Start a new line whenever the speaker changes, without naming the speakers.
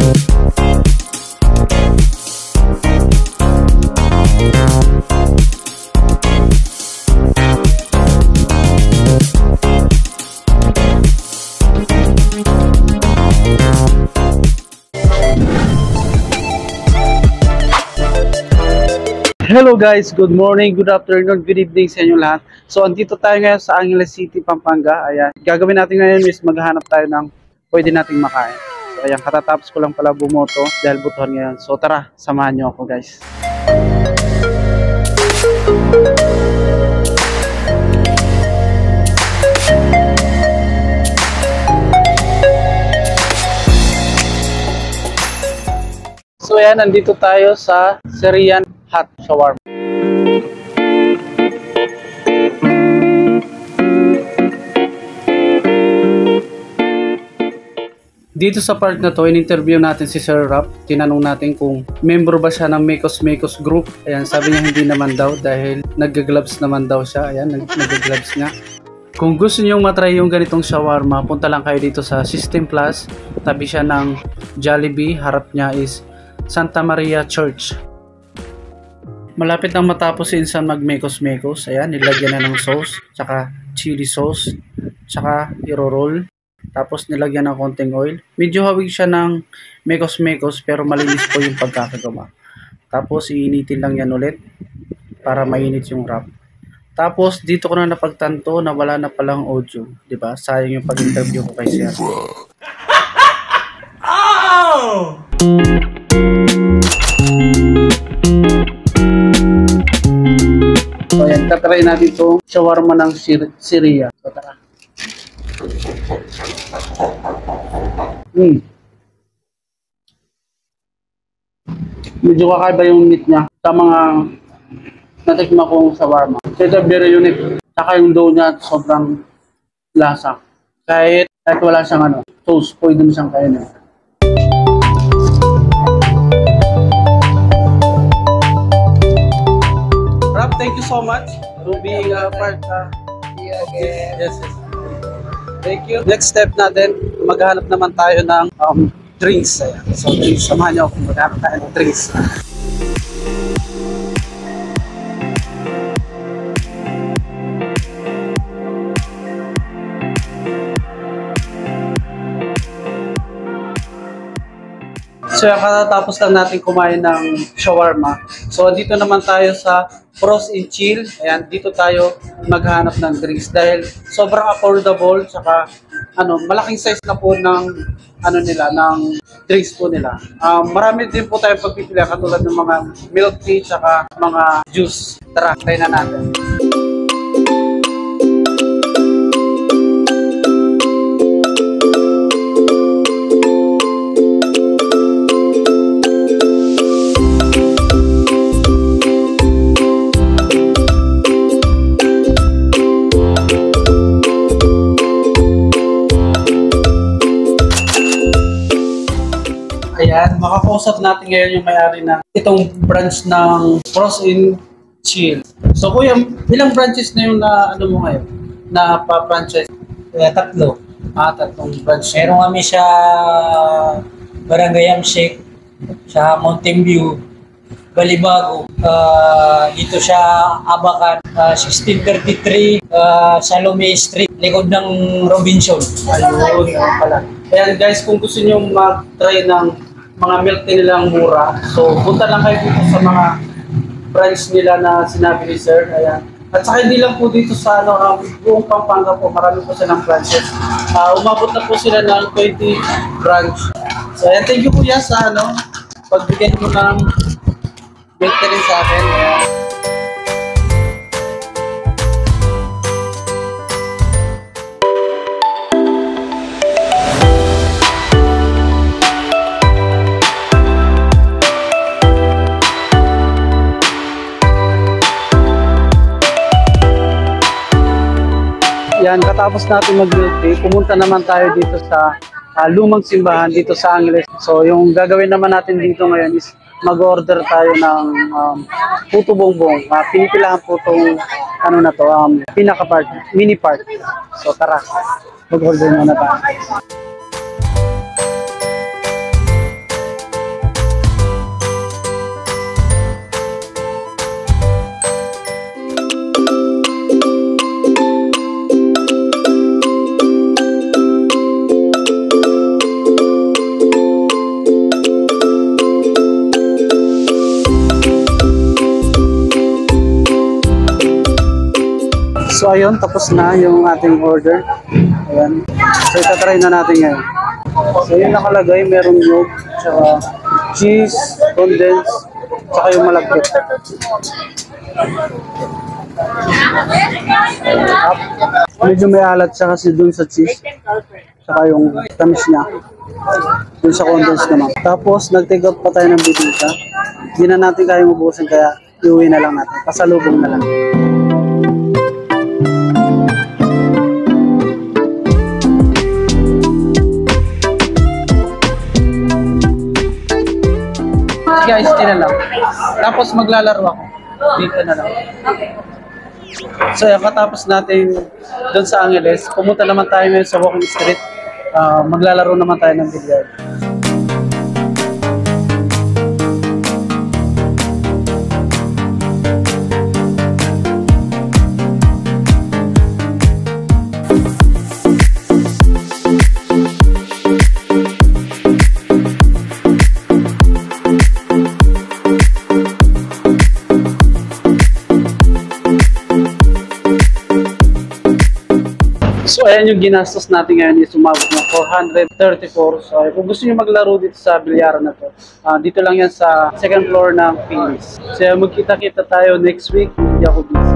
Hello guys, good morning, good afternoon, good evening sa inyo lahat. So andito tayo ngayon sa Angeles City, Pampanga. Ayan, gagawin natin ngayon is maghahanap tayo ng pwede nating makain. So ayan, katatapos ko lang pala bumoto dahil butuhan ngayon. So tara, samahan nyo ako guys. So ayan, nandito tayo sa Syrian Hot Shawarma. Dito sa part na to, in-interview natin si Sir Rap. Tinanong natin kung member ba siya ng Mekos Mekos group. Ayan, sabi niya hindi naman daw dahil nag-gloves naman daw siya. Ayan, nag-gloves nga. Kung gusto niyo matry yung ganitong shawarma, punta lang kayo dito sa System Plus. Tabi siya ng Jollibee. Harap niya is Santa Maria Church. Malapit nang matapos si Insan mag-Mekos Mekos. Ayan, nilagyan na ng sauce, tsaka chili sauce, tsaka iro-roll. Tapos nilagyan ng konting oil. Medyo hawig siya ng Mekos Mekos pero malinis po yung pagkakagawa. Tapos iinitin lang yan ulit para mainit yung wrap. Tapos dito ko na napagtanto na wala na palang audio, 'di ba? Sayang yung pag-interview ko kay Sir. Oh! So yan, tatry natin itong shawarma ng Syria. So tara. Medyo kakaiba yung meat niya sa mga natikma kong shawarma. So ito very unique. Saka yung dough niya sobrang lasa. Kahit wala siyang sauce, pwede mo siyang kainin. Thank you so much for being a part of yes. Thank you. Next step natin, maghanap naman tayo ng drinks. Ayan. So, samahan niyo ako maghanap tayo ng drinks. So, katatapos lang natin kumain ng shawarma. So, dito naman tayo sa Frost and Chill. Ayan, dito tayo maghanap ng drinks dahil sobrang affordable, saka malaking size na po ng ng drinks po nila. Marami din po tayong pagpipilian katulad ng mga milk tea saka mga juice. Tara, try na natin. Ayan, makakausap natin ngayon yung may-ari ng itong branch ng Frost and Chill. So kuya, ilang branches na yung mo ngayon? Na pa-franchise?
Tatlo.
Tatlong branch.
Meron kami sa Barangay Amsik, sa Mountain View, Balibago, dito sa Abacan, 1633, Salome Street, likod ng Robinson.
Ayun, pala. Ayan guys, kung gusto nyo mag-try ng mga milk tea nilang mura, so punta lang kayo dito sa mga branch nila na sinabi ni Sir. Ayan. At saka hindi lang po dito sa buong Pampanga po, marami po silang branches. Umabot na po sila ng 20 branch. So ayan, thank you kuya sa pagbigyan mo ng milk tea rin sa akin. Ayan. Yan, katapos natin mag-milk tea, pumunta naman tayo dito sa lumang simbahan dito sa Angeles. So yung gagawin naman natin dito ngayon is mag-order tayo ng puto bongbong. Pinipilahan po itong pinaka-part, mini part. So tara, mag-order muna tayo. So ayun, tapos na yung ating order. Ayan. So itatry na natin ngayon. So yung nakalagay, merong yolk, tsaka cheese, condensed, tsaka yung malagkit. Medyo may alat siya kasi dun sa cheese. Tsaka yung tamis niya. Dun sa condensed naman. Tapos nag-take out pa tayo ng bibita. Hindi na natin kaya mabusin kaya iuwi na lang natin. Pasalubong na lang. Guys, tina lang. Tapos maglalaro ako. Dito na lang. So, yung katapos natin doon sa Angeles, pumunta naman tayo ngayon sa Walking Street. Maglalaro naman tayo ng billiard. So ayan yung ginastos natin ngayon is umabot ng 434. So kung gusto niyo maglaro dito sa bilyaran na to, dito lang yan sa second floor ng Phillies. So magkita-kita tayo next week. Hindi ako busy.